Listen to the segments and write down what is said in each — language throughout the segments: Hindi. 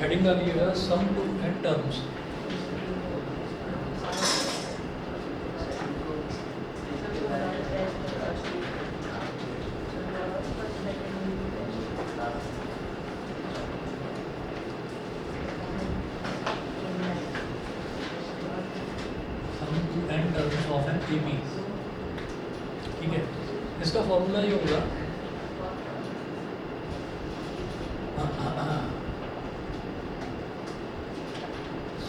हेडिंग डालिएगा sum to n terms. N terms of N AP. ठीक है, इसका फॉर्मूला ये होगा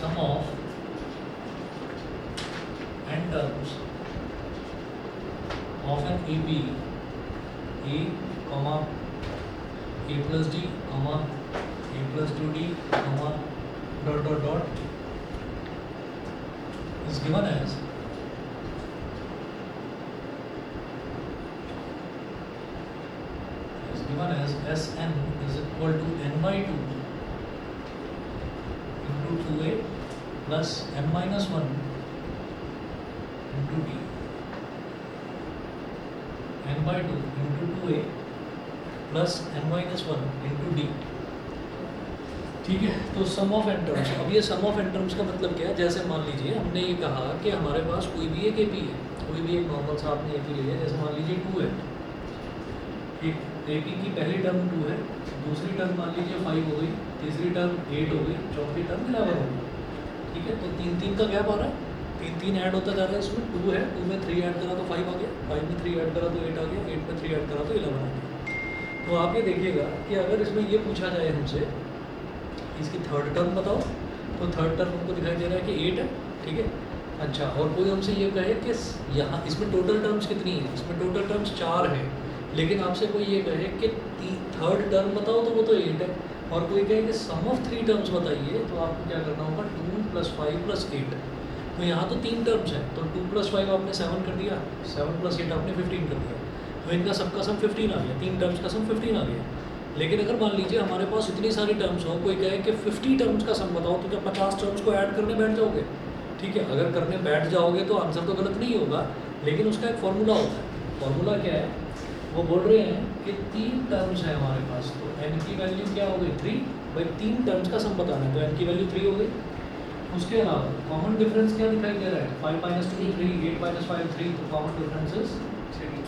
sum of n terms of N AP a comma a plus d comma a plus 2d comma dot dot dot is given as Sn is equal to n by 2 into 2a plus n minus 1 into d, n by 2 into 2a plus n minus 1 into d। ठीक है, तो सम ऑफ एन टर्म्स। अब ये सम ऑफ एन टर्म्स का मतलब क्या है? जैसे मान लीजिए हमने ये कहा कि हमारे पास कोई भी एक एपी है, कोई भी एक नॉर्मल सा आपने एपी लिया, जैसे मान लीजिए 2 है, एक एपी की पहली टर्म 2 है, दूसरी टर्म मान लीजिए 5 हो गई, तीसरी टर्म 8 हो गई, चौथी टर्म 11 हो गई। ठीक है, तो 3 का गैप आ रहा है, 3 ऐड होता जा रहा है। इसमें 2 है, 2 में 3 ऐड करा तो 5 आ गया, 5 में 3 ऐड करा तो 8 आ गया, 8 में 3 ऐड करा तो 11 आ गया। तो आप ये देखिएगा कि अगर इसमें ये पूछा जाए हमसे इसकी थर्ड टर्म बताओ, तो थर्ड टर्म हमको दिखाई दे रहा है कि 8 है। ठीक है, अच्छा, और कोई हमसे ये कहे कि यहाँ इसमें टोटल टर्म्स कितनी है, इसमें टोटल टर्म्स 4 है, लेकिन आपसे कोई ये कहे कि थर्ड टर्म बताओ, तो वो तो 8 है। और कोई कहे कि सम ऑफ 3 टर्म्स बताइए, तो आपको क्या करना होगा 2 + 5 + 8। तो यहाँ तो 3 टर्म्स है, तो 2 + 5 आपने 7 कर दिया, 7 + 8 आपने 15 कर दिया, तो इनका सबका सम 15 आ गया, 3 टर्म्स का सम 15 आ गया। लेकिन अगर मान लीजिए हमारे पास इतनी सारी टर्म्स हो, कोई कहे कि 50 टर्म्स का सम बताओ, तो क्या 50 टर्म्स को ऐड करने बैठ जाओगे? ठीक है, अगर करने बैठ जाओगे तो आंसर तो गलत नहीं होगा, लेकिन उसका एक फॉर्मूला होता है। फॉर्मूला क्या है? वो बोल रहे हैं कि 3 टर्म्स है हमारे पास, तो n की वैल्यू क्या हो गई 3, भाई 3 टर्म्स का सम बताना है, तो n की वैल्यू 3 हो गई। उसके अलावा कॉमन डिफरेंस क्या दिखाई दे रहा है? 5 - 2 3, 8 - 5 3, तो common difference is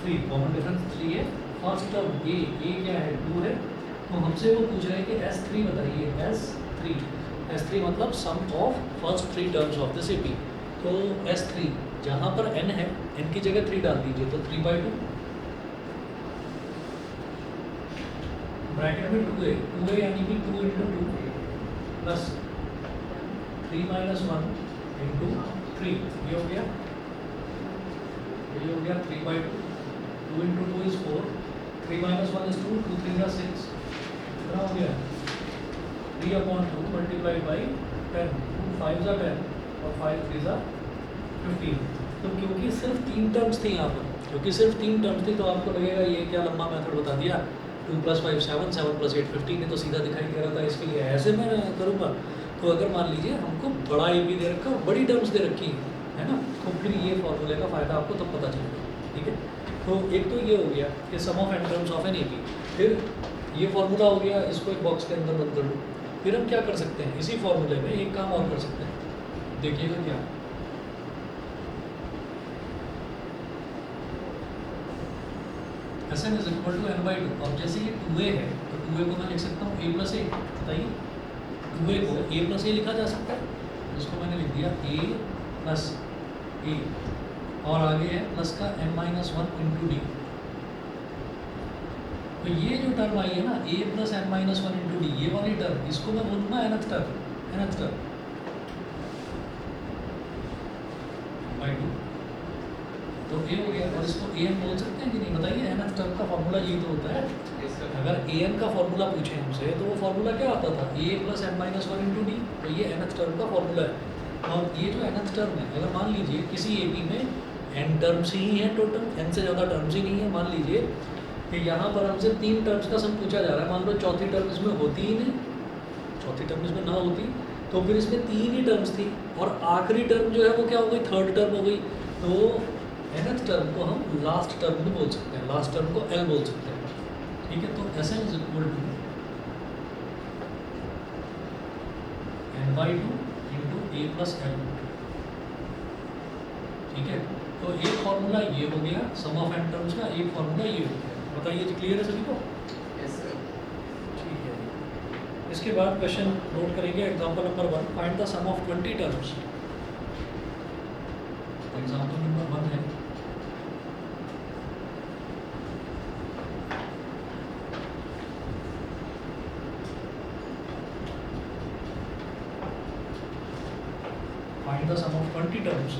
3, common difference 3 है। फर्स्ट टर्म a क्या है 2 है, तो हमसे वो पूछ रहे हैं कि S3 बताइए। S3 मतलब sum of first 3 terms of this AP. तो S3 जहाँ पर n है, n की जगह 3 डाल दीजिए, तो 3/2 ब्रैकेट में 2a यानी कि 2 × 2 प्लस 3 - 1 × 3, ये हो गया 3/2। 2 × 2 is 4, 3 - 1 is 2, 2 3 are 6, कितना हो गया 3/2 मल्टीप्लाइड बाई 10, 2 5 are 10 और 5 3 are 15। तो क्योंकि सिर्फ 3 टर्म्स थी यहाँ पर, क्योंकि सिर्फ 3 टर्म्स थी, तो आपको लगेगा ये क्या लंबा मेथड बता दिया, 2 + 5 7, 7 + 8 15, ये तो सीधा दिखाई दे रहा था, इसके लिए ऐसे मैं करूँगा। तो अगर मान लीजिए हमको बड़ा ए बी दे रखा और बड़ी टर्म्स दे रखी है ना, तो फिर ये फॉर्मूले का फ़ायदा आपको तब पता चलेगा। ठीक है, तो एक तो ये हो गया कि sum of n terms of n A B. फिर ये फार्मूला हो गया, इसको एक बॉक्स के अंदर बंद कर लो। फिर हम क्या कर सकते हैं, इसी फार्मूले में एक काम और कर सकते हैं, देखिएगा क्या। Sn is equal to n/2। अब जैसे ये 2a है, तो 2a को मैं लिख सकता हूँ a + a। बताइए 2a को a + a लिखा जा सकता है, जिसको मैंने लिख दिया a + a, और आगे है प्लस का n - 1 × d। तो ये जो टर्म आई है ना a + n - 1 × d, ये वाली टर्म, इसको मैं बोलूँगा nth टर्म by 2। तो a हो गया, और इसको an बोल सकते हैं कि नहीं? बताइए, nth टर्म का फॉर्मूला ये तो होता है। अगर an का फॉर्मूला पूछे हमसे, तो वो फॉर्मूला क्या आता था, a + n - 1 × d। तो ये nth टर्म का फॉर्मूला है। और ये जो nth टर्म है, अगर मान लीजिए किसी ए बी में n टर्म्स ही हैं, टोटल n से ज़्यादा टर्म्स ही नहीं है, मान लीजिए कि यहाँ पर हमसे 3 टर्म्स का सम पूछा जा रहा है, मान लो चौथी टर्म इसमें होती ही नहीं, चौथी टर्म इसमें ना होती, तो फिर इसमें 3 ही टर्म्स थी, और आखिरी टर्म जो है वो क्या हो गई, थर्ड टर्म हो गई। तो nth टर्म को हम लास्ट टर्म भी बोल सकते हैं, लास्ट टर्म को L बोल सकते हैं। ठीक है, तो Sn is equal to n/2 into A plus L. ठीक है, तो एक फॉर्मूला ये हो गया सम ऑफ एन टर्म्स का, एक फॉर्मूला ये हो गया। बताइए क्लियर है सभी को? ठीक है। इसके बाद क्वेश्चन नोट करेंगे example number 1, find the sum of 20 terms. Example number 1 है find the sum of 20 terms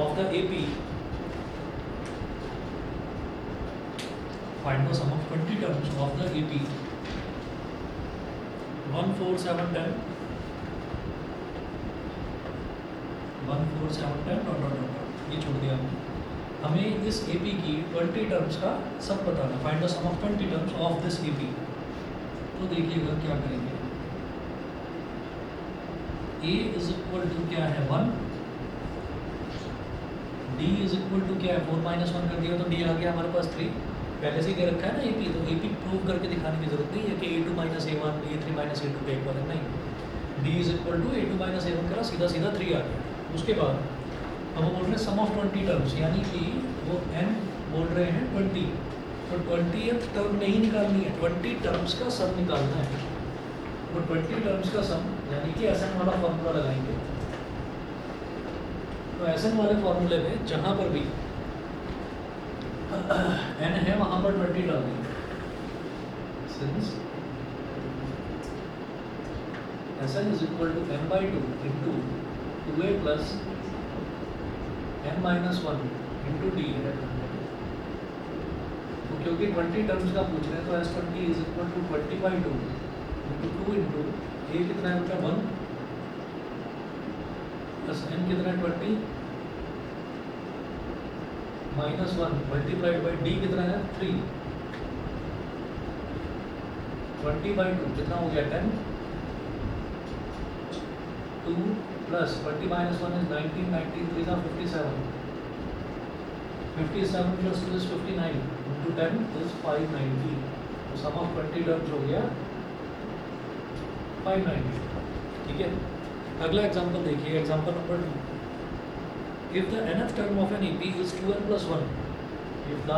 of the AP. Find the sum of 20 terms of the AP 1 4 7 10 1 4 7 10 dot ये छोड़ दिया हमने। हमें इस AP की 20 टर्म्स का सब बताना। Find the sum of 20 terms of this AP। तो देखिएगा क्या करेंगे। A इज इक्वल टू क्या है 1, D इज इक्वल टू क्या है 4 माइनस 1 कर दिया तो D आ गया हमारे पास 3। पहले से ही दे रखा है ना AP, तो AP प्रूव करके दिखाने की जरूरत नहीं है कि A2 minus A1 A3 minus A2 का इक्वल है, नहीं। D is equal to A2 minus A1 करा, सीधा सीधा 3 आ गया। उसके बाद अब वो बोल रहे हैं सम ऑफ 20 टर्म्स, यानी कि वो n बोल रहे हैं 20, तो 20th टर्म नहीं निकालनी है, 20 टर्म्स का सम निकालना है। वो 20 टर्म्स का सम यानी कि Sn वाला फॉर्मूला लगाएंगे। तो Sn वाले फॉर्मूले में जहां पर भी n है वहां पर 20 डाल देंगे। Since Sn is equal to n/2 into 2a plus n minus 1 into d है, तो क्योंकि 20 टर्म्स का पूछ रहे हैं तो S20 is equal to 20/2 into 2 into a कितना है बेटा 1 प्लस n कितना है 20 माइनस 1 मल्टीप्लाइड बाई डी कितना है 3, 20/2 कितना हो गया 10, 2 प्लस 20 माइनस 1 इज 19, 19 3 का 57, 57 प्लस 2 इज 59 इंटू 10 इज 590। तो सम ऑफ 20 टर्म्स हो गया 590। ठीक है, अगला एग्जांपल देखिए, example number 2। If the nth term of an AP is 2n plus 1, इफ the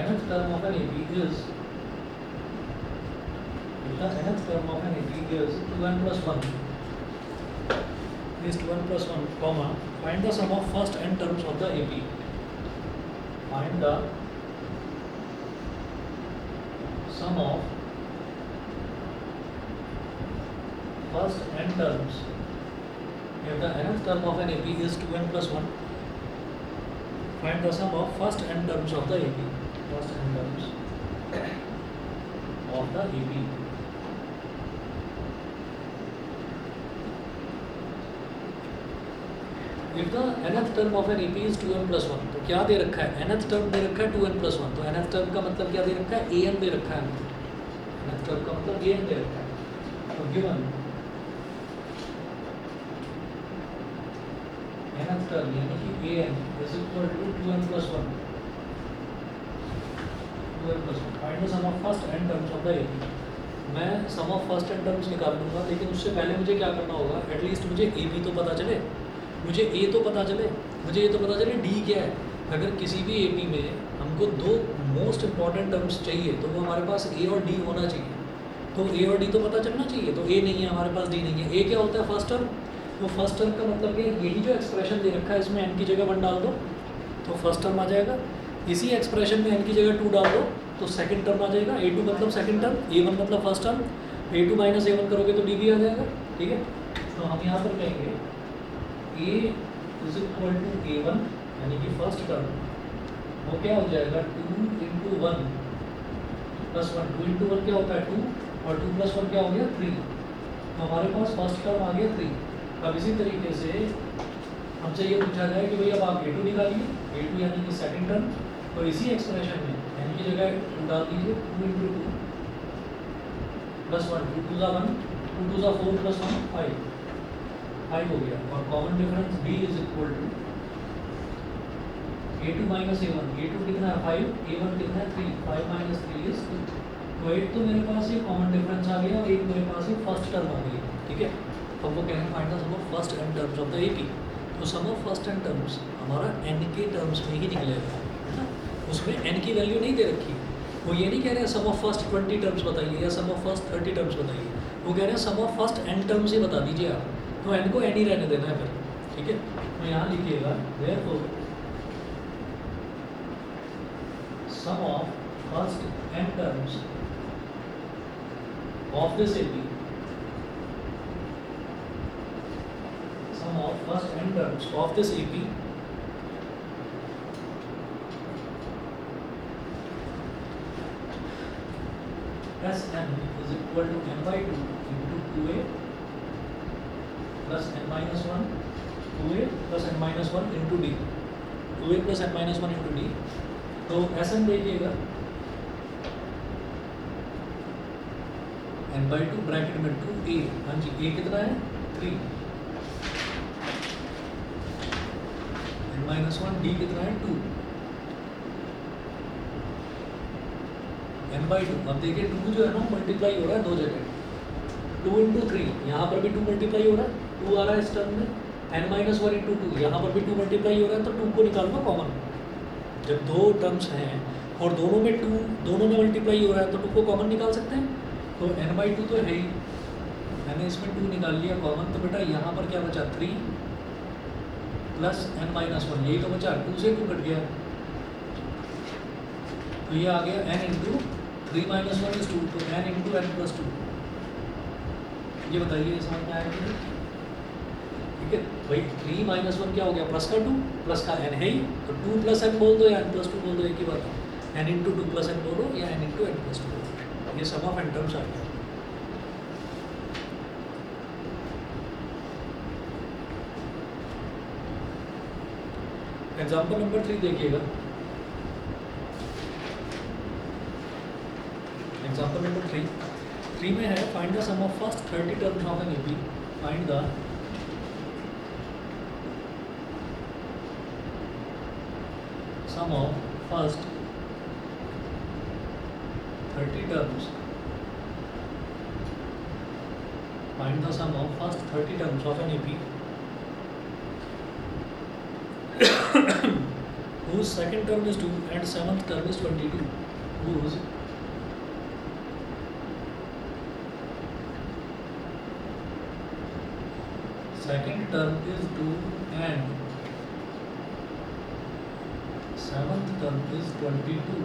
nth term of an AP is, if the nth term of an AP is 2n plus 1 is 2n plus 1, comma, find the sum of first n terms of the AP. Find the sum of first n terms. If the nth term of an AP is 2n plus 1, find the sum of first n terms of the AP. First n terms of the AP. If the nth term of an AP is 2n plus 1, तो क्या दे रखा है nth term दे रखा है 2n plus 1, तो nth term का मतलब क्या दे रखा है an दे रखा है, nth term का मतलब an दे रखा है। तो given nth term यानी कि an is equal to 2n plus 1, 2n plus 1, find the sum of first n terms of the AP। मैं sum of first n terms निकाल लूँगा, लेकिन उससे पहले मुझे क्या करना होगा, एटलीस्ट मुझे AP तो पता चले, मुझे ए तो पता चले, मुझे ये तो पता चले डी क्या है। अगर किसी भी एपी में हमको दो मोस्ट इंपॉर्टेंट टर्म्स चाहिए तो वो हमारे पास ए और डी होना चाहिए। तो ए और डी तो पता चलना चाहिए, तो ए नहीं है हमारे पास, डी नहीं है। ए क्या होता है फर्स्ट टर्म, तो फर्स्ट टर्म का मतलब ये यही जो एक्सप्रेशन दे रखा है इसमें एन की जगह 1 डाल दो तो फर्स्ट टर्म आ जाएगा। इसी एक्सप्रेशन में एन की जगह 2 डाल दो तो सेकंड टर्म आ जाएगा। A2 मतलब सेकंड टर्म, A1 मतलब first term, A2 minus A1 करोगे तो डी भी आ जाएगा। ठीक है, तो हम यहाँ पर कहेंगे A is equal to A1 यानी कि फर्स्ट टर्म, वो क्या हो जाएगा 2 इंटू 1 प्लस 1, 2 इंटू 1 क्या होता है 2 और 2 प्लस 1 क्या हो गया 3, तो हमारे पास फर्स्ट टर्म आ गया 3। अब इसी तरीके से हमसे ये पूछा जाए कि भाई अब आप A2 निकालिए, A2 यानी कि सेकंड टर्म, तो इसी एक्सप्रेशन में यानी कि जगह 2 डाल दीजिए, 2 इंटू 2 प्लस 1, 2 2 1, 2 2 4 प्लस 1 5 हो गया। और common difference B is equal to A2 minus A1, A2 कितना है 5, A1 कितना है 3, 5 माइनस 3 इज 2। तो एक तो मेरे पास ये कॉमन डिफरेंस आ गया और एक मेरे पास ये फर्स्ट टर्म आ गई, ठीक है। तो वो कह रहे हैं find the sum of first n terms of the AP। तो sum of first n terms हमारा n के टर्म्स में ही निकलेगा, है ना। उसमें n की वैल्यू नहीं दे रखी, वो ये नहीं कह रहे हैं सम ऑफ फर्स्ट 20 टर्म्स बताइए या सम ऑफ फर्स्ट 30 टर्म्स बताइए, वो कह रहे हैं सम ऑफ फर्स्ट n टर्म्स ही बता दीजिए आप। तो n को n ही रहने देना है फिर, ठीक है। तो यहाँ लिखिएगा therefore sum of first n terms of this AP, sum of first n terms of this AP Sn is equal to n by 2 into 2a plus n minus 1, 2a plus n minus 1 into d, 2a plus n minus 1 into d। तो Sn देखिएगा n by 2 ब्रैकेट में 2a, हाँ जी a कितना है 3, n minus 1 d कितना है 2, n by 2। अब देखिए 2 जो है ना मल्टीप्लाई हो रहा है दो जगह, 2 into 3 यहाँ पर भी 2 मल्टीप्लाई हो रहा है, 2 आ रहा है इस टर्म में, n minus 1 into 2 यहाँ पर भी 2 मल्टीप्लाई हो रहा है, तो 2 को निकालना कॉमन। जब दो टर्म्स हैं और दोनों में 2 दोनों में मल्टीप्लाई हो रहा है तो 2 को कॉमन निकाल सकते हैं। तो n by 2 तो है ही, मैंने इसमें 2 निकाल लिया कॉमन, तो बेटा यहाँ पर क्या बचा 3 प्लस n minus 1, यही तो बचा, 2 से 2 कट गया, तो ये आ गया n इंटू 3 minus 1 is 2, तो n इंटू n प्लस 2। ये बताइए समझ में आया कि नहीं? ठीक है भाई, 3 minus 1 क्या हो गया प्लस का 2, प्लस का n है ही, तो 2 प्लस n बोल दो या n प्लस 2 बोल दो, एक ही बात है। n इंटू 2 प्लस n बोलो या n इंटू n प्लस 2 बोलो, ये सम ऑफ n टर्म्स आ गया। एग्जाम्पल नंबर 3 देखिएगा। एग्जाम्पल नंबर 3 में है find the sum of first 30 terms of an AP, find the sum of first 30 terms, find the sum of first 30 terms of an AP whose second term is 2 and seventh term is 22, whose second term is 2 and seventh term is 22।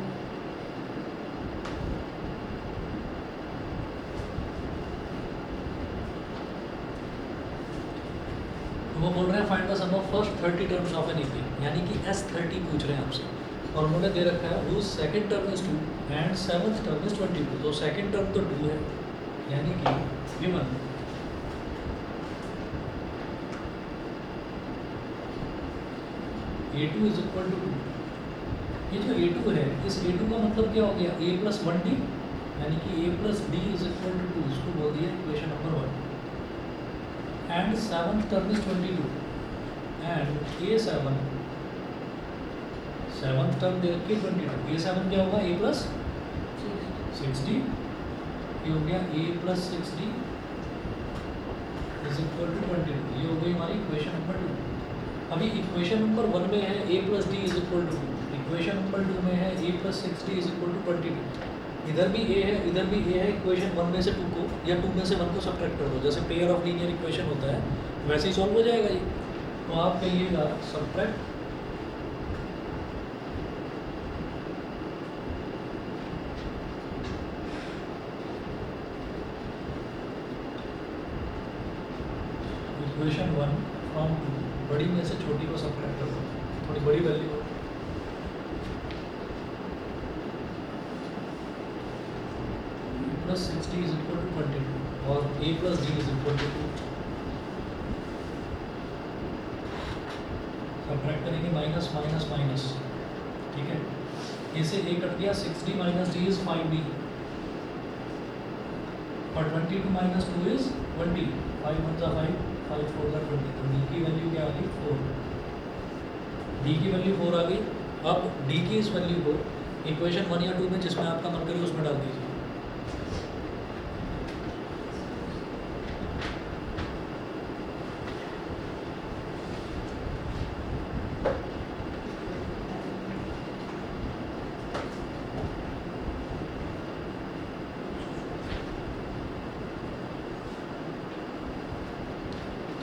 वो बोल रहे हैं find the sum of first 30 terms of an AP, यानी कि S30 पूछ रहे हैं आपसे, और उन्होंने दे रखा है whose second term is 2 and seventh term is 22। तो सेकंड टर्म तो 2 है, यानी कि given A2 is equal to 2। ये जो A2 है, इस A2 का मतलब क्या हो गया a प्लस 1d, यानी कि a प्लस d इज इक्वल टू 2, इसको बोल दिया equation number 1। And seventh term is 22 and A7 seventh term दे रखी 22, A7 क्या होगा a प्लस 6d, ये हो गया a plus 6d is equal to 22, ये हो गई हमारी इक्वेशन नंबर 2। अभी इक्वेशन नंबर 1 में है a plus d is equal to 2, equation number 2 में है a plus 6d is equal to 22। इधर भी a है, इधर भी a है, इक्वेशन 1 में से 2 को या 2 में से 1 को सब्ट्रैक्ट कर दो, जैसे पेयर ऑफ लीनियर इक्वेशन होता है वैसे ही सॉल्व हो जाएगा ये। तो आप कहिएगा सब्ट्रैक्ट इक्वेशन 1 फ्रॉम 2, बड़ी में से छोटी को सब्ट्रैक्ट कर दो, थोड़ी बड़ी वैल्यू हो। प्लस 60 इज इक्वल टू 22 और a plus d is equal to 2। Subtract करेंगे माइनस माइनस माइनस, ठीक है, a से a कट गया, 6d minus d is 5d और 22 माइनस 2 इज 20, 5 1 जा 5, 5 4 जा 20, तो d की वैल्यू क्या आ गई 4, d की वैल्यू 4 आ गई, अब डी की इस वैल्यू को इक्वेशन 1 या 2 में जिसमें आपका मन करे उसमें डाल दीजिए।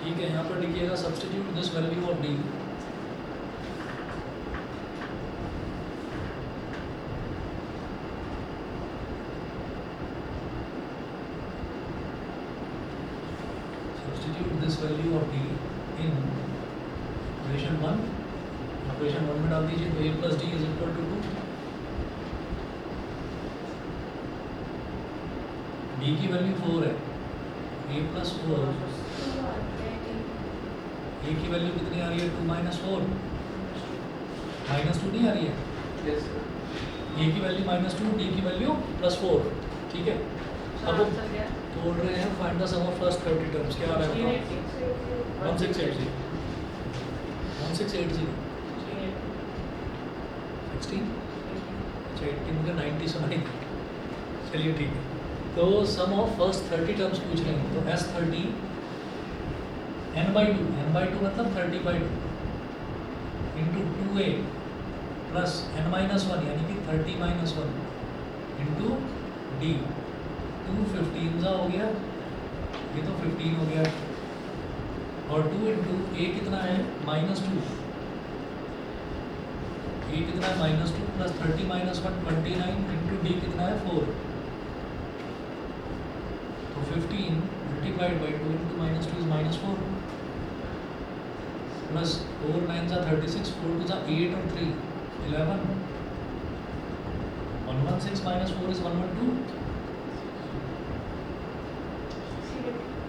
ठीक है, यहाँ पर लिखिएगा substitute this value of d. Substitute this value of d in equation 1। Equation 1 में डाल दीजिए तो a plus d is equal to 2। D की वैल्यू 4 है, a प्लस 4। ए की वैल्यू कितनी आ रही है? 2 माइनस 4। -2 नहीं आ रही है? यस ए की वैल्यू -2, डी की वैल्यू +4। ठीक है, अब वो बोल रहे हैं find the sum of first 30 terms. क्या आ रहा है बताओ? 1680 1680 16। अच्छा 80 मुझे 90 सुनाई दी। चलिए ठीक है, तो सम ऑफ फर्स्ट 30 टर्म्स पूछ रहे हैं। तो S30 n/2 मतलब 30/2 इंटू 2a प्लस n-1 यानी कि 30-1 इंटू डी। 2 15 हो गया, ये तो 15 हो गया, और 2 इंटू ए कितना है? -2। ए कितना है? -2 प्लस 30-1 29 इंटू डी कितना है? 4। तो 15 multiplied by 2 into -2 is -4 plus 4 9 जा 36, 4 2 जा 8 और 3 11। 116 minus 4 is 112।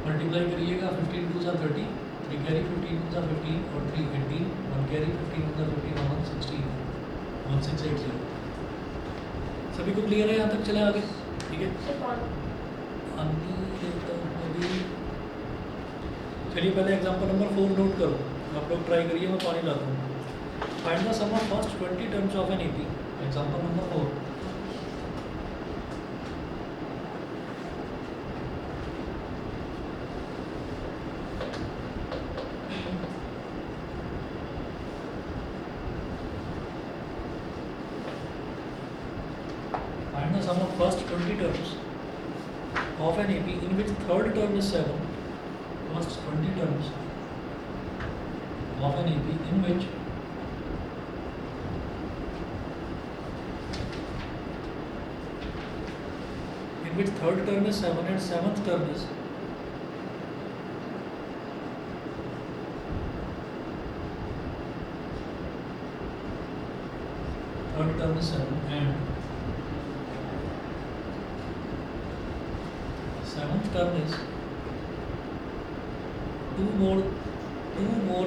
मल्टीप्लाई करिएगा, 15 2 जा 30, 3 कैरी 15 2 जा 15 और 3 18, 1 कैरी 15 2 जा 15 और 1 16 1680। सभी को क्लियर है? यहाँ तक चले आगे? ठीक है, चलिए पहले एग्जांपल नंबर 4 नोट करो, आप लोग ट्राई करिए, मैं पानी लाता हूँ। Find the sum of first 20 terms of N AP. Example number 4। Find the sum of first 20 terms of an AP in which third term is 7. First 20 terms of an AP in which third term is 7 and seventh term is third term is 7 and seventh term is 2 more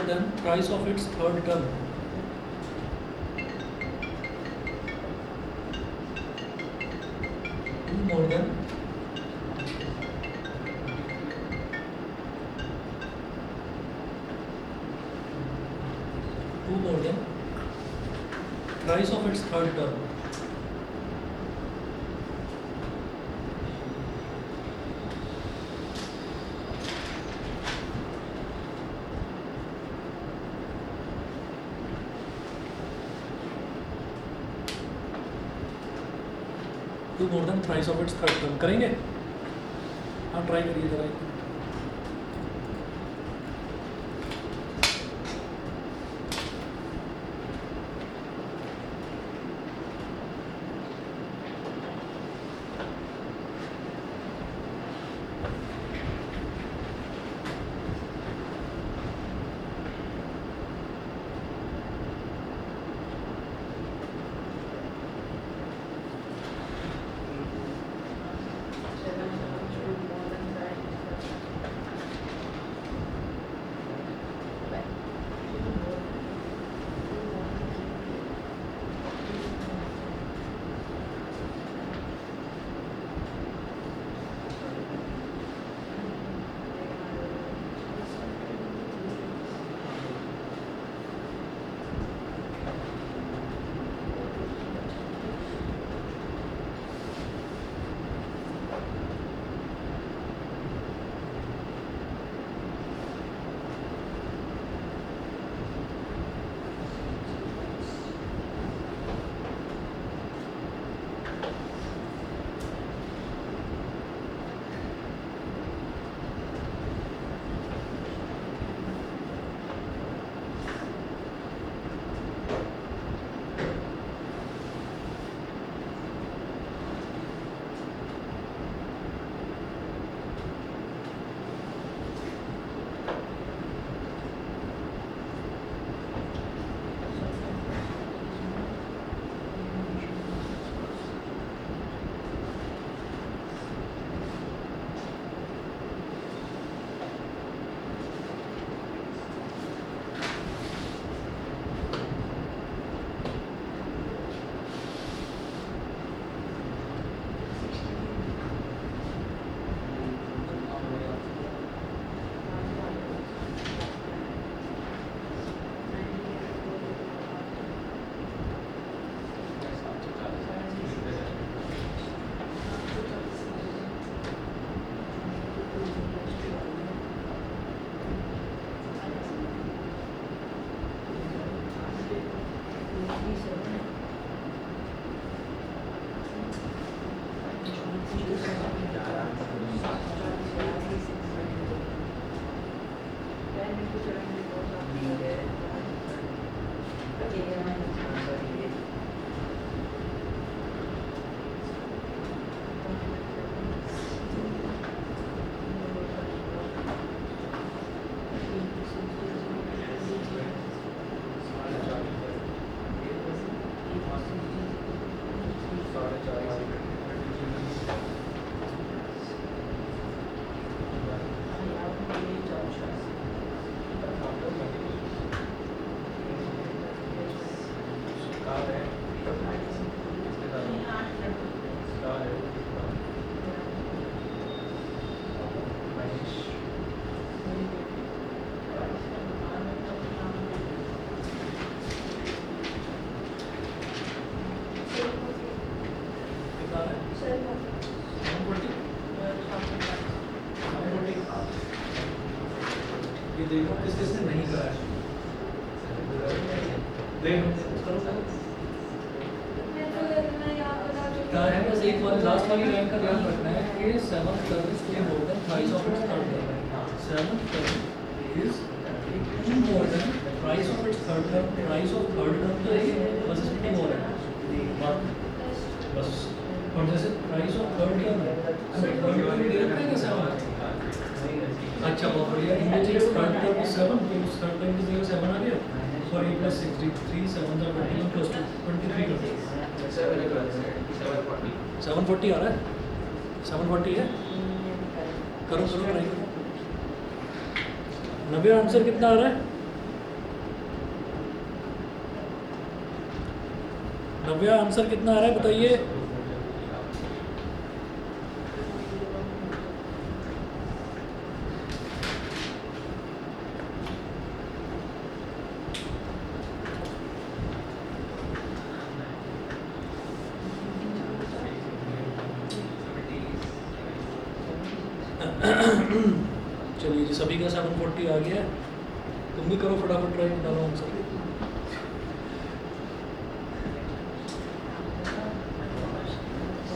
than thrice of its third term. More than thrice of its third term. Two more than thrice of its third term. करेंगे? हाँ ट्राई करिए जरा। ये देखो किस किसने नहीं करा है, देखो क्या है, बस एक बार लास्ट वाली लाइन का ध्यान रखना है कि seventh term is more than price of its third term. Seventh term is more than price of its third term. Price of third term तो है बस इसमें मोर है बस। और जैसे प्राइस ऑफ थर्ड टर्म है थर्ड टर्म दे रखा है क्या 7? अच्छा बहुत बढ़िया। इमेज थर्ड टर्म इज 7 तो उस थर्ड टर्म की जगह 7 आ गया और a plus 63 7 का 21 plus 23 कर दो। 740 आ रहा है, 740 है, करो करो ट्राई करो। 90 आंसर कितना आ रहा है? 90 आंसर कितना आ रहा है बताइए। चलिए जी, सभी का 740 आ गया। तुम भी करो फटाफट ट्राई, डालो answer.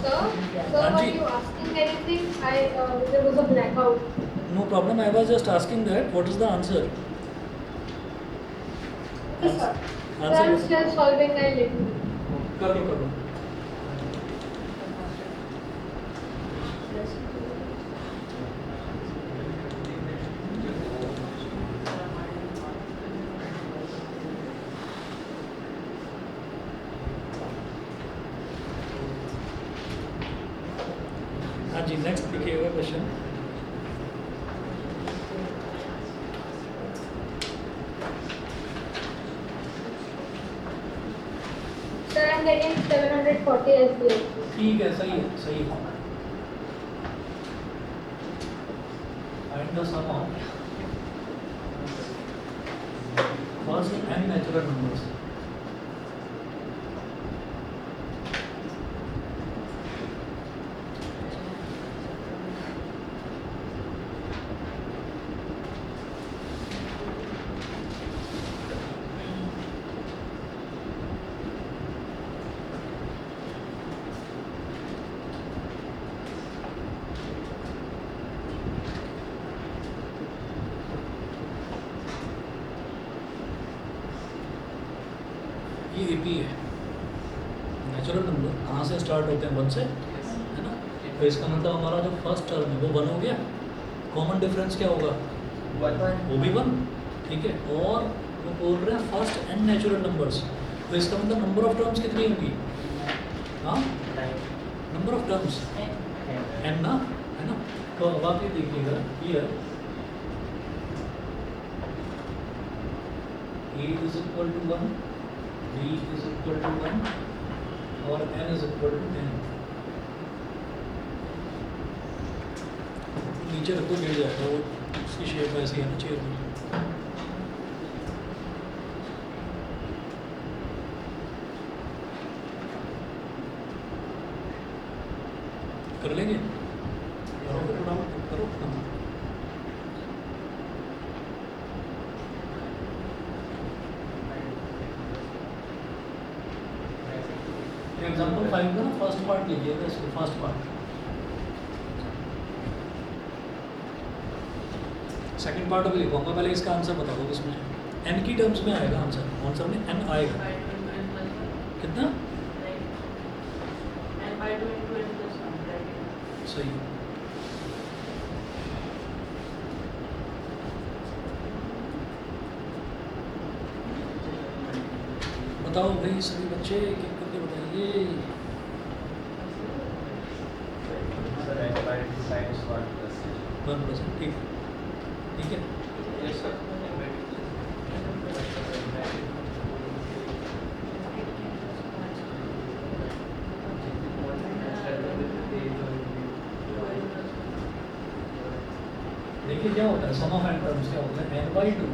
Sir, were you asking anything? There was a blackout. No problem. I was just asking that what is the answer. Okay, sir. Answer I'm still solving my little. कर लो कर लो। हाँ जी, नेक्स्ट लिखिएगा question. Sir, I'm getting 740 as the answer. ठीक है, सही है सही है। Find the sum of first n natural numbers. ये एपी है, नेचुरल नंबर कहाँ से स्टार्ट होते हैं? 1 से, है ना? तो इसका मतलब हमारा जो फर्स्ट टर्म है वो 1 हो गया। कॉमन डिफरेंस क्या होगा? वो भी 1, ठीक है। और वो बोल रहे हैं फर्स्ट एंड नेचुरल नंबर्स, तो इसका मतलब नंबर ऑफ टर्म्स कितनी होगी? हाँ, नंबर ऑफ टर्म्स एन ना, है ना? तो अब आप ये देखिएगा, here a is equal to 1, b is equal to 1 और n is equal to 10। नीचे रखो, गिर जाएगा वो, उसकी शेप ऐसी है ना चेयर में। कर लेंगे, करो करो करो। एग्जाम्पल 5 का ना फर्स्ट पार्ट लिखिएगा इसको, फर्स्ट पार्ट। सेकंड पार्ट भी लिखूंगा, पहले इसका आंसर बता दो किसमें n की टर्म्स में आएगा आंसर, आंसर में n आएगा कितना सही। बताओ भाई सभी बच्चे एक एक करके बताइए। वन परसेंट ठीक है, ठीक है। देखिए क्या होता है, सम ऑफ n टर्म्स क्या होता है, n/2 into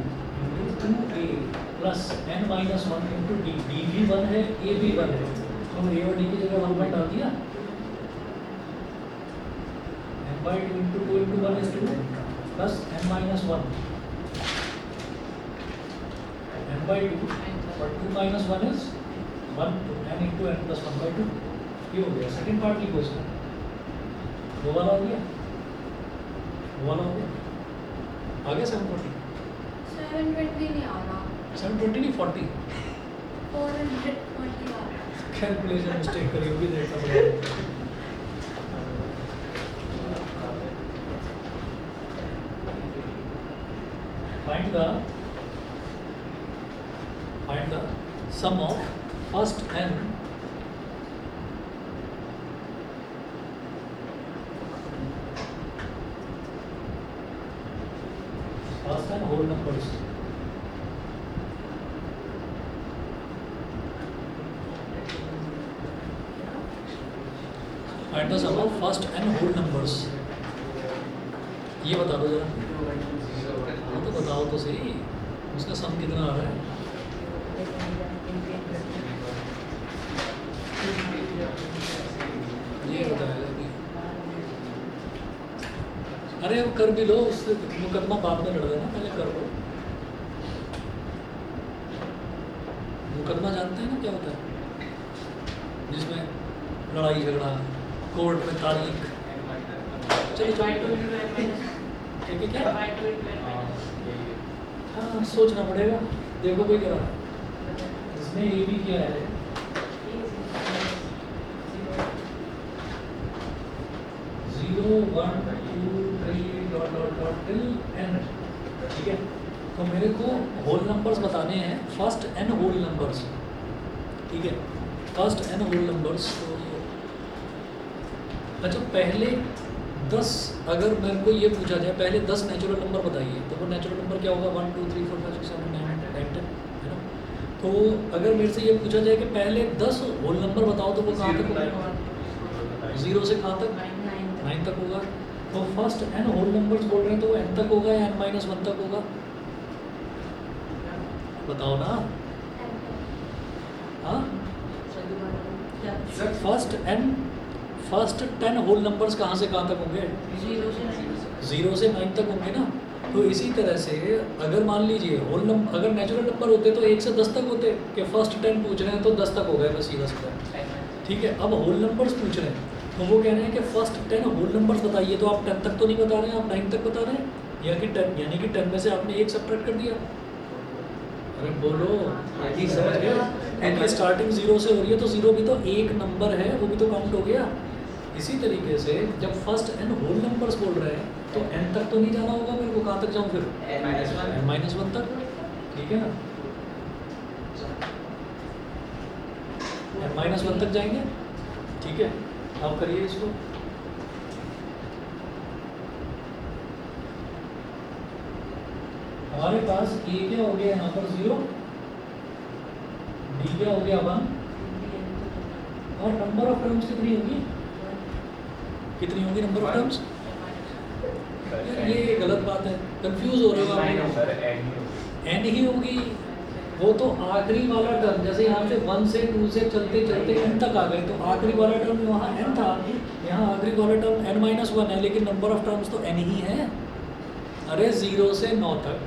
2a plus n-1 into d। d भी 1 है, a भी 1 है, तो a और d की जगह 1 डाल दिया। n/2 into 2 into 1 is 2 plus n-1 n/2 और 2 minus 1 is 1, तो n इंटू n प्लस 1/2 ये हो गया। सेकेंड पार्ट लिखो इसका, वो वाला हो गया, वो वाला हो गया, आ गया 740 720 नहीं आ रहा, 720 नहीं 40 420 आ रहा। कैलकुलेशन मिस्टेक करी होगी, देखना पड़ेगा। find the sum of first n whole numbers. Find the sum of first n whole numbers. ये बता दो जरा, हाँ तो बताओ तो सही, उसका सम कितना आ रहा है। ये बताएगा कि अरे अब कर भी लो, उससे मुकदमा बाद में लड़ देना, पहले कर लो। मुकदमा जानते हैं ना क्या होता है, जिसमें लड़ाई झगड़ा, कोर्ट में तारीख। चलो ठीक है क्या, हाँ सोचना पड़ेगा। देखो कोई करा, इसमें ये भी क्या है, zero one two three dot dot dot till n, ठीक है। तो मेरे को होल नंबर्स बताने हैं, फर्स्ट n होल नंबर्स, ठीक है, फर्स्ट n होल नंबर्स। तो अच्छा पहले 10, अगर मेरे को ये पूछा जाए पहले 10 नेचुरल नंबर बताइए, तो वो नेचुरल नंबर क्या होगा, 1 2 3 4 5 6 7 8 9 10, है ना। तो अगर मेरे से ये पूछा जाए कि पहले 10 होल नंबर बताओ, तो वो कहाँ तक होगा, 0 से कहाँ तक, 9 तक होगा। तो फर्स्ट n होल नंबर्स बोल रहे हैं, तो वो n तक होगा या n-1 तक होगा, बताओ ना। हाँ फर्स्ट 10 होल नंबर्स कहाँ से कहाँ तक होंगे, 0 से 9 तक होंगे ना। तो इसी तरह से अगर मान लीजिए होल नंबर, अगर नेचुरल नंबर होते तो 1 से 10 तक होते, कि फर्स्ट 10 पूछ रहे हैं तो 10 तक हो गए, बस सीधा सीधा, ठीक है। अब होल नंबर्स पूछ रहे हैं, तो वो कह रहे हैं कि फर्स्ट 10 होल नंबर्स बताइए, तो आप 10 तक तो नहीं बता रहे हैं, आप 9 तक बता रहे हैं, यानी कि 10 में से आपने 1 सब्ट्रैक्ट कर दिया। अरे बोलो, ये समझ गए, क्योंकि स्टार्टिंग 0 से हो रही है, तो 0 भी तो एक नंबर है, वो भी तो काउंट हो गया। इसी तरीके से जब फर्स्ट n होल नंबर्स बोल रहे हैं, तो n तक तो नहीं जाना होगा मेरे को, कहाँ तक जाऊँ फिर, n-1 तक, ठीक है ना, n-1 तक जाएंगे, ठीक है। आप करिए इसको, हमारे पास a क्या हो गया यहाँ पर 0, d क्या हो गया 1, और नंबर ऑफ टर्म्स कितनी होगी, कितनी होगी नंबर ऑफ टर्म्स। ये गलत बात है, कंफ्यूज हो रहे हो आप, n ही होगी। वो तो आखिरी वाला टर्म, जैसे यहाँ से 1 से 2 से चलते चलते n तक आ गए, तो आखिरी वाला टर्म वहाँ n था, यहाँ आखिरी वाला टर्म n-1 है, लेकिन नंबर ऑफ टर्म्स तो n ही है। अरे 0 से 9 तक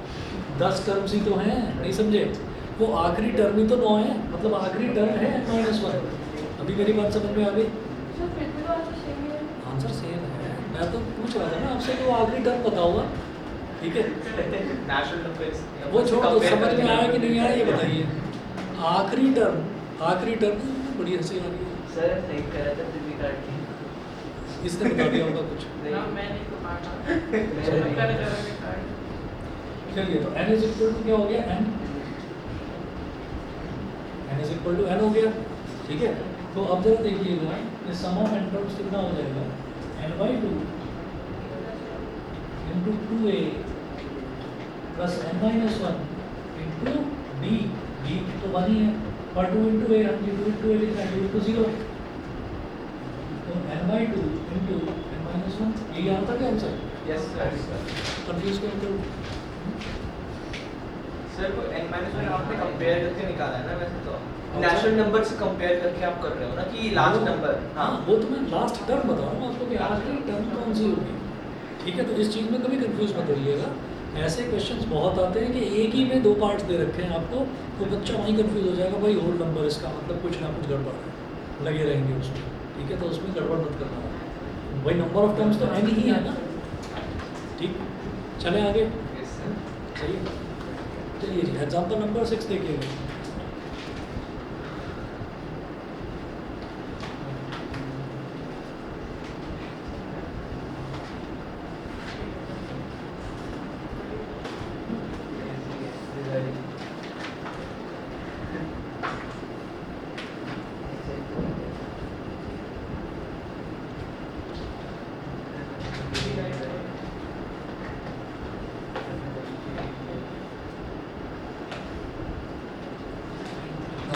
10 टर्म्स ही तो हैं, नहीं समझे, वो आखिरी टर्म ही तो 9 है, मतलब आखिरी टर्म है n-1। अभी मेरी बात समझ में आ गई? सर फिर भी तो आंसर सेम ही है। आंसर सेम है, मैं तो पूछ रहा था ना आपसे कि वो आखिरी टर्म बताऊंगा, ठीक है? नेचुरल नंबर्स वो छोड़ दो, समझ में आया कि नहीं आया ये बताइए। आखिरी टर्म बड़ी हंसी आ रही है। सर सही कर रहा था फिर भी काट दी। इसने बता दिया होगा कुछ। ना मैंने तो काटा। मैंने कर के काट। चलिए तो n इज इक्वल टू क्या हो गया, n is equal to n हो गया, ठीक है? तो अब जरा देखिएगा ये सम ऑफ n टर्म्स कितना हो जाएगा, n/2 into 2a plus n-1 into b तो 1 ही है, और 2 इंटू a, हम 2 इंटू a लिख रहे हैं, 2 इंटू 0, तो n/2 इंटू n-1, ये आता क्या आंसर? Yes sir. कंफ्यूज क्यों करूँ? सर को n-1 आपने कंपेयर करके निकाला है ना, वैसे तो नेचुरल नंबर से कंपेयर करके आप कर रहे हो ना कि लास्ट नंबर। हाँ वो तो मैं लास्ट टर्म बता रहा हूँ आपको कि आखिरी टर्म कौन सी होगी, ठीक है? तो इस चीज़ में कभी कंफ्यूज मत होइएगा। ऐसे क्वेश्चंस बहुत आते हैं कि एक ही में 2 पार्ट्स दे रखे हैं आपको, तो बच्चा वहीं कंफ्यूज हो जाएगा, भाई होल नंबर इसका मतलब कुछ ना कुछ गड़बड़ है, लगे रहेंगे उसमें, ठीक है? तो उसमें गड़बड़ मत करना, भाई नंबर ऑफ टर्म्स तो n ही है ना, ठीक? चले आगे, यस सर। चलिए जी एग्जाम्पल नंबर 6 देखिएगा।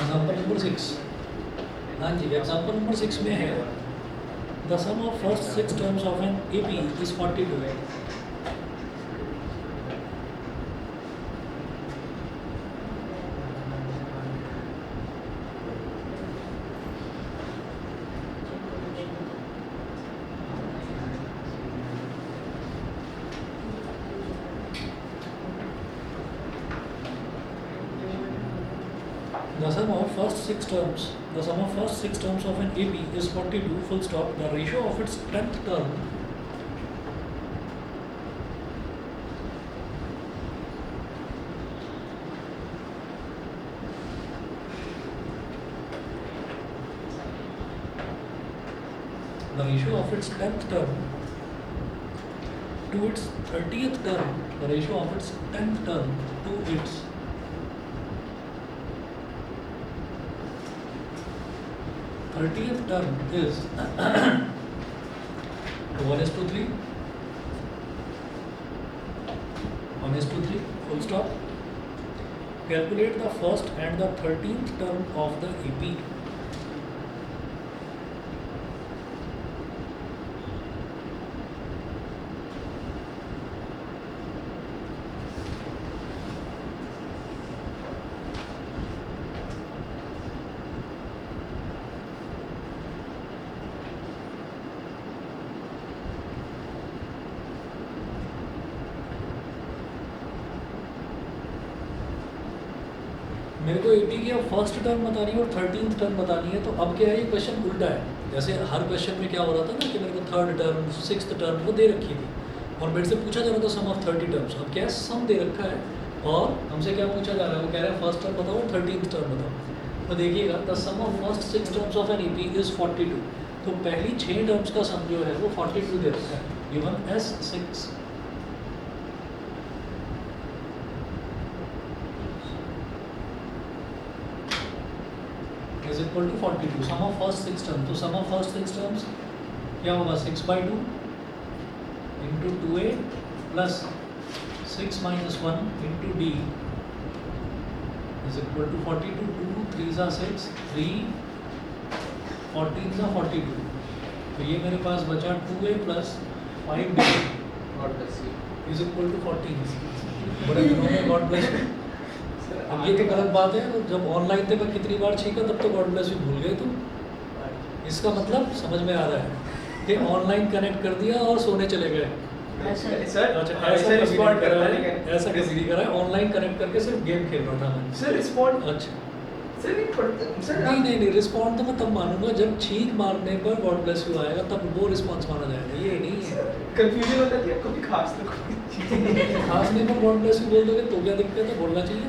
एग्जाम्पल नंबर 6, हाँ जी एग्जाम्पल नंबर 6 में है the sum of first 6 terms of an AP is 42 है। The sum of first 6 terms of an AP is 42 full stop. The ratio of its 10th term to its 30th term, the ratio of its 10th term to its 30th term is 1:3, 1:3, full stop. Calculate the first and the 13th term of the AP. मेरे को AP की अब फर्स्ट टर्म बतानी है और 13th टर्म बतानी है, तो अब क्या है ये क्वेश्चन उल्टा है। जैसे हर क्वेश्चन में क्या हो रहा था ना कि मेरे को 3rd टर्म 6th टर्म वो दे रखी थी और मेरे से पूछा जा रहा था सम ऑफ 30 टर्म्स। अब क्या है सम दे रखा है और हमसे क्या पूछा जा रहा है, वो कह रहे हैं फर्स्ट टर्म बताओ 13th टर्म बताओ। तो देखिएगा the sum of first 6 terms of an AP is 42, तो पहली 6 टर्म्स का सम जो है वो 42 दे रखा है, given S6 is equal to 42, sum of first 6 terms। तो sum of first 6 terms क्या होगा 6/2 into 2a plus 6 minus 1 into d is equal to 42, 2 3s are 6, 3 14s are 42, तो ये मेरे पास बचा 2a plus 5d God bless you. is equal to 14। बड़े दिनों में गॉड ब्लेस यू। अब ये तो गलत बात है, जब ऑनलाइन थे मैं कितनी बार छींका तब तो गॉड ब्लेस यू भूल गए तुम। इसका मतलब समझ में आ रहा है कि ऑनलाइन कनेक्ट कर दिया और सोने चले गए। सर अच्छा ऐसा ऐसा रिस्पॉन्ड रिस्पॉन्ड कर करता रहा है है, ऐसा किसी नहीं कर रहा है, ऑनलाइन कनेक्ट करके सिर्फ गेम खेल रहा था मैं। सर रिस्पॉन्ड अच्छा सर नहीं पढ़ते सर नहीं नहीं नहीं, रिस्पॉन्ड तो मैं तब मानूंगा जब छींक मारने पर गॉड ब्लेस यू आएगा, तब वो रिस्पॉन्स माना जाएगा, ये नहीं है। कंफ्यूजन होता है कभी खास तो कोई चीज़ नहीं खास नहीं पर गॉड ब्लेस यू बोल दोगे तो क्या दिक्कत है, बोलना चाहिए।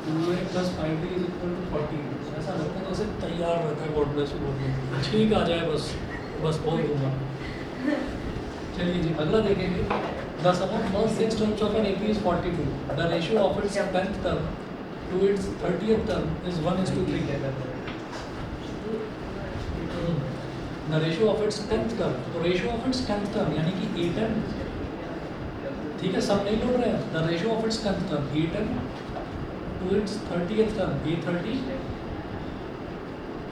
2a + 5b = 40, ऐसा लगता है जैसे तैयार रहता है गॉड ब्लेस यू बोलने के लिए। ठीक आ जाए बस बस बोल दूंगा। चलिए जी अगला देखेंगे। The sum of first 6 terms of an AP is 42. The ratio of its 10th term to its 30th term is 1:3. The ratio of its 10th term, तो ratio of its 10th term यानी कि A10, ठीक है, सब नहीं लौट रहे हैं। The ratio of its 10th term A10 to its 30th term A30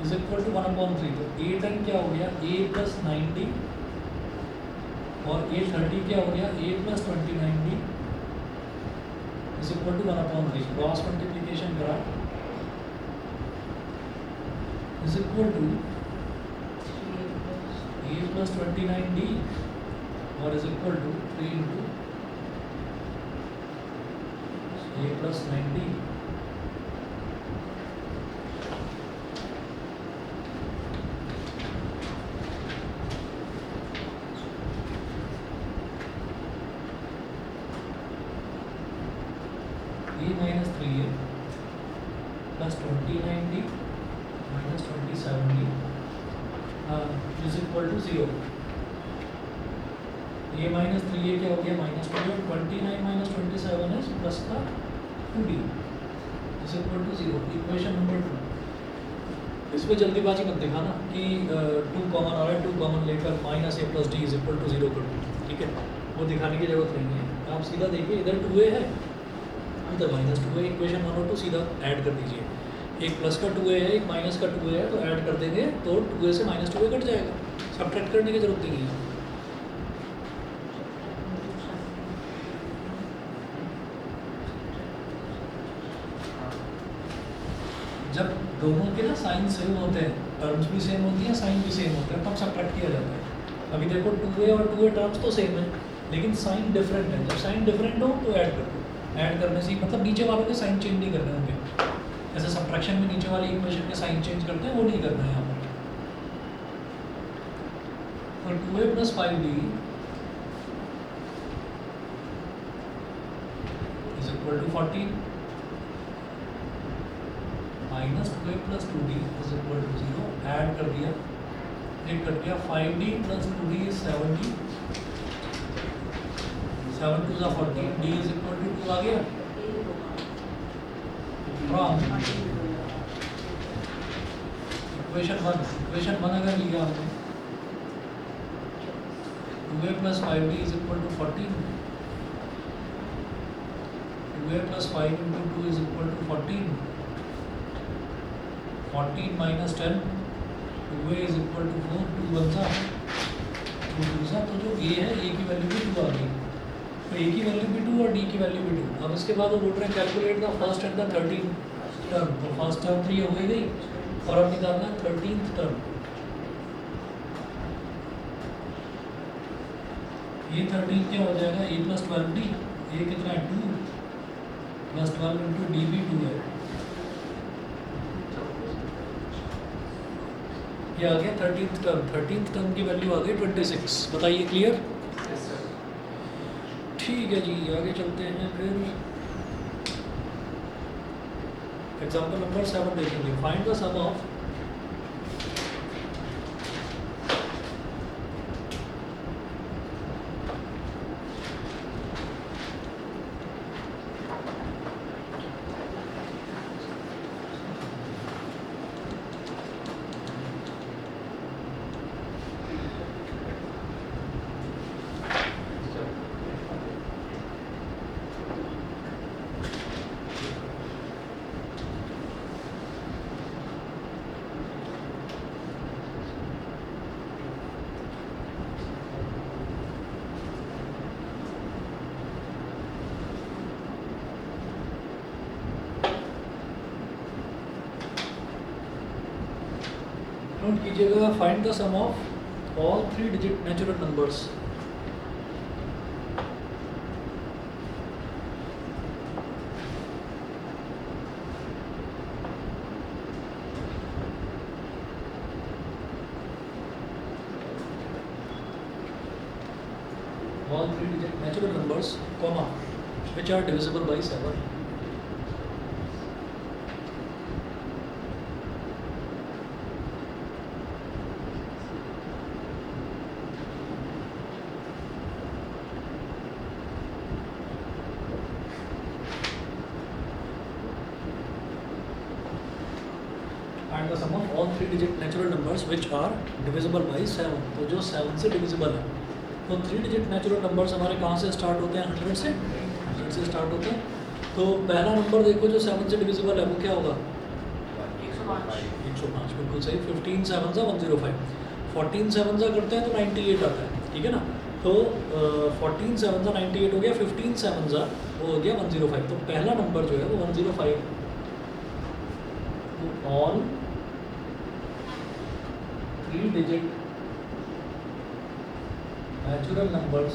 is equal to 1/3। तो A10 क्या हो गया, A + 90, और A30 क्या हो गया, A + 29D is equal to 1/3। Cross multiplication करा is equal to A + 29D और is equal to 3 into A + 9D। A minus 3A plus 29D minus 27D is equal to 0। A minus 3A क्या हो गया, -2, और 29 minus 27 is प्लस का 2D is equal to 0। Equation number 2। इसमें जल्दीबाजी मत दिखाना कि 2 कॉमन आ रहा है, 2 कॉमन लेकर -A + D is equal to 0 कर दो, ठीक है, वो दिखाने की जरूरत नहीं है। आप सीधा देखिए, इधर 2A है, इधर -2A, इक्वेशन 1 और 2 सीधा ऐड कर दीजिए। एक प्लस का 2A है, एक माइनस का 2A है, तो ऐड कर देंगे तो 2A से -2A कट जाएगा, सब्ट्रैक्ट करने की जरूरत नहीं है। जब दोनों के ना साइन सेम होते हैं, टर्म्स भी सेम होती हैं, साइन भी सेम होते हैं, तब सब्ट्रैक्ट किया जाता है। अभी देखो 2A और 2A टर्म्स तो सेम है, लेकिन साइन डिफरेंट है। जब साइन डिफरेंट हो तो ऐड कर दो। ऐड करने से मतलब नीचे वालों के साइन चेंज नहीं करने होंगे, जैसे सब्ट्रैक्शन में नीचे वाली इक्वेशन के साइन चेंज करते हैं, वो नहीं करना है यहाँ पर। और 2A + 5B is equal to 14 minus 2A + 2D is equal to 0। Add कर दिया, एक कट गया, 5D + 2D is 7D, 7 2 is 14, D is equal to 2 आ गया। फ्रॉम इक्वेशन 1 अगर लिया हमने, 2A + 5D is equal to 14, 2A + 5 into 2 is equal to 14, 14 minus 10, 2A is equal to 4, 2 बनता, 2 दूसरा, तो जो A है, A की वैल्यू भी 2 आ गई, तो A की वैल्यू भी 2 और D की वैल्यू भी 2। अब इसके बाद वो बोल रहे हैं calculate the first and the 13th term, तो फर्स्ट टर्म 3 हो गई, और अब निकालना है 13th टर्म। ये 13 क्या हो जाएगा, A + 12D, A कितना है 2 + 12 into D भी 2 है, ये आ गया 13th टर्म। 13th टर्म की वैल्यू आ गई 26। बताइए, क्लियर? ठीक है जी, आगे चलते हैं। फिर एग्जाम्पल नंबर 7 देखेंगे। Find the sum of note कीजिएगा, find the sum of all 3 digit natural numbers. all 3-digit natural numbers, comma, which are divisible by 7. And the sum of all 3-digit natural numbers which are divisible by 7. तो जो 7 से divisible है, तो 3-digit natural numbers हमारे कहाँ से start होते हैं? 100 से start होते हैं. तो पहला नंबर देखो जो 7 से divisible है वो क्या होगा? 105. बिल्कुल सही. 15 7 सा 105. 14 7 सा करते हैं तो 98 आता है. ठीक है ना? तो 14 7 सा 98 हो गया. 15 7 सा वो हो गया 105. तो पहला नंबर जो है वो 105. तो all 3-digit natural numbers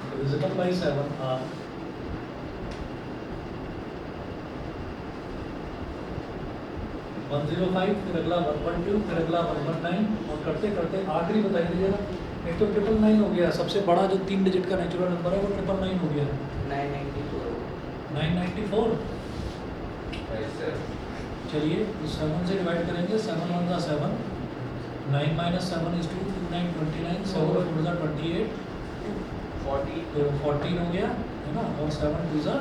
divisible by 7 are 105, फिर अगला 112, फिर अगला 119 और करते करते आखिरी बताइए दीजिएगा. एक तो 999 हो गया. सबसे बड़ा जो 3 डिजिट का नेचुरल नंबर है वो 999 हो गया. 994. चलिए तो 7 से डिवाइड करेंगे. 7 1 ज़ा 7, 9 minus 7 is 2, 2 9 29, 7 4 ज़ा 28, 40. तो 14 हो गया है ना. और 7 2 ज़ा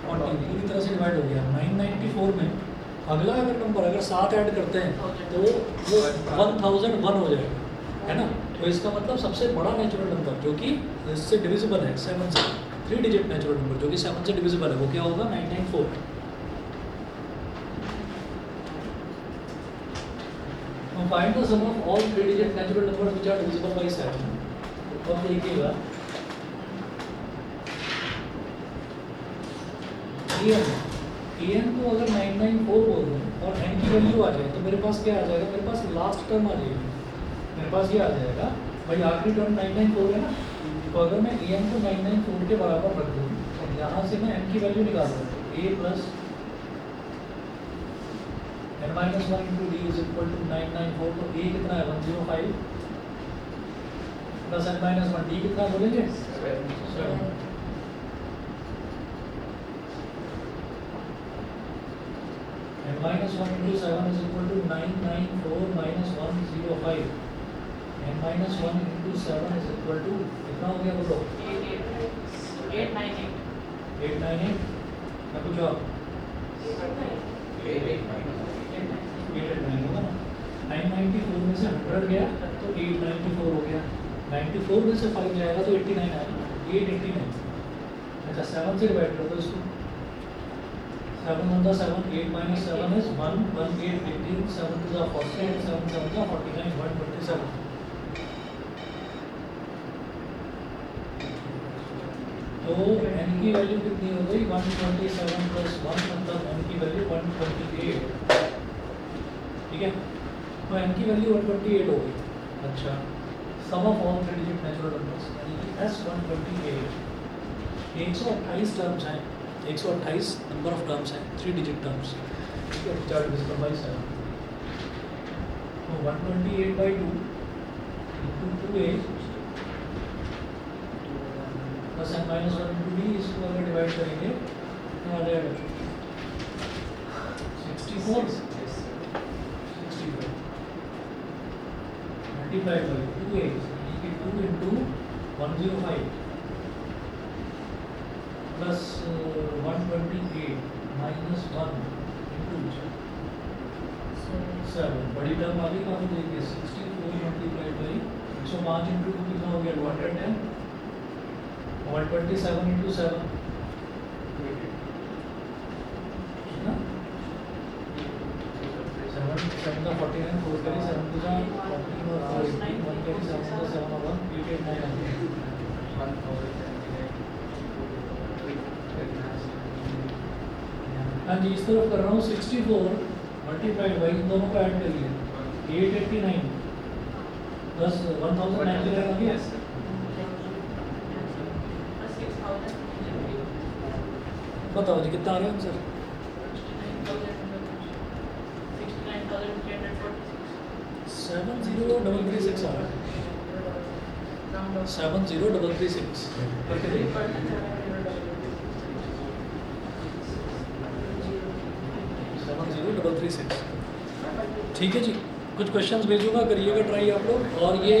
14 पूरी तरह से डिवाइड हो गया. 994 में अगला अगर नंबर अगर 7 ऐड करते हैं तो वो 1001 हो जाएगा, है ना. तो इसका मतलब सबसे बड़ा नेचुरल नंबर जो कि इससे डिविजिबल है 7 से, 3 डिजिट नेचुरल नंबर जो कि 7 से डिविजिबल है वो क्या होगा? 994. Now find the sum of all 3-digit natural numbers which are divisible by 7. तो अब देखिएगा an को अगर 994 बोल दें और n की वैल्यू आ जाए तो मेरे पास क्या आ जाएगा? मेरे पास लास्ट टर्म आ जाएगी. मेरे पास ये आ जाएगा भाई आखिरी टर्म 994 है ना. तो अगर मैं an को 994 के बराबर रख दूँ और यहाँ से मैं n की वैल्यू निकाल दूँ a plus n minus 1 into d is equal to 994. तो a कितना है? 105 प्लस n minus 1 d कितना बोलेंगे? 7. n minus 1 into 7 is equal to 994 minus 105. n minus 1 into 7 is equal to कितना हो गया बोलो? 898. 898. या कुछ और? 889 होगा ना. 994 में से 100 गया तो 894 हो गया. 94 में से 5 जाएगा तो 89 आएगा. 889. अच्छा 7 से डिवाइड कर दो इसको. 7 1 ज़ा 7, 8 minus 7 is 1, 1 8 18, 7 2 ज़ा 48, 7 7 ज़ा 49, 127. तो n की वैल्यू कितनी हो गई? 127 प्लस 1 मतलब n की वैल्यू 128. ठीक है. तो n की वैल्यू 128 हो गई. अच्छा sum of all 3 digit natural numbers यानी कि S128 128 टर्म्स हैं. 128 नंबर ऑफ टर्म्स हैं, 3 डिजिट टर्म्स. ठीक है. Chart divisible by 7. तो 128/2 into 2a plus n minus 1 into d इसको अगर डिवाइड करेंगे तो आ जाएगा 64 मल्टीप्लाई बाय 2a यानी कि 2 into 105 प्लस 128 माइनस 1 into 7. बड़ी टर्म आ गई. कहाँ देखिए 64 मल्टीप्लाई बाई 105 into 2 कितना हो गया? 210. 127 into 7 ना 7 7 का 49, 4 करी 7 2 का 14 और 4 1 करी 7 का 7 और 1 889 आ गया. हाँ जी इस तरफ कर रहा हूँ. 64 मल्टीप्लाइड बाई इन दोनों को ऐड करिए 889 प्लस 1099 आ गया. बताओ जी कितना आ रहा है आंसर? 69,340. 70336 करके देखिए। Seven zero double 336। ठीक है जी, कुछ क्वेश्चंस भेजूंगा, करिएगा ट्राई आप लोग। और ये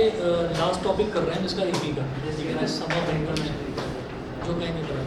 लास्ट टॉपिक कर रहे हैं जिसका EP का, ठीक है ना, समर विंटर में जो कहीं नहीं करा।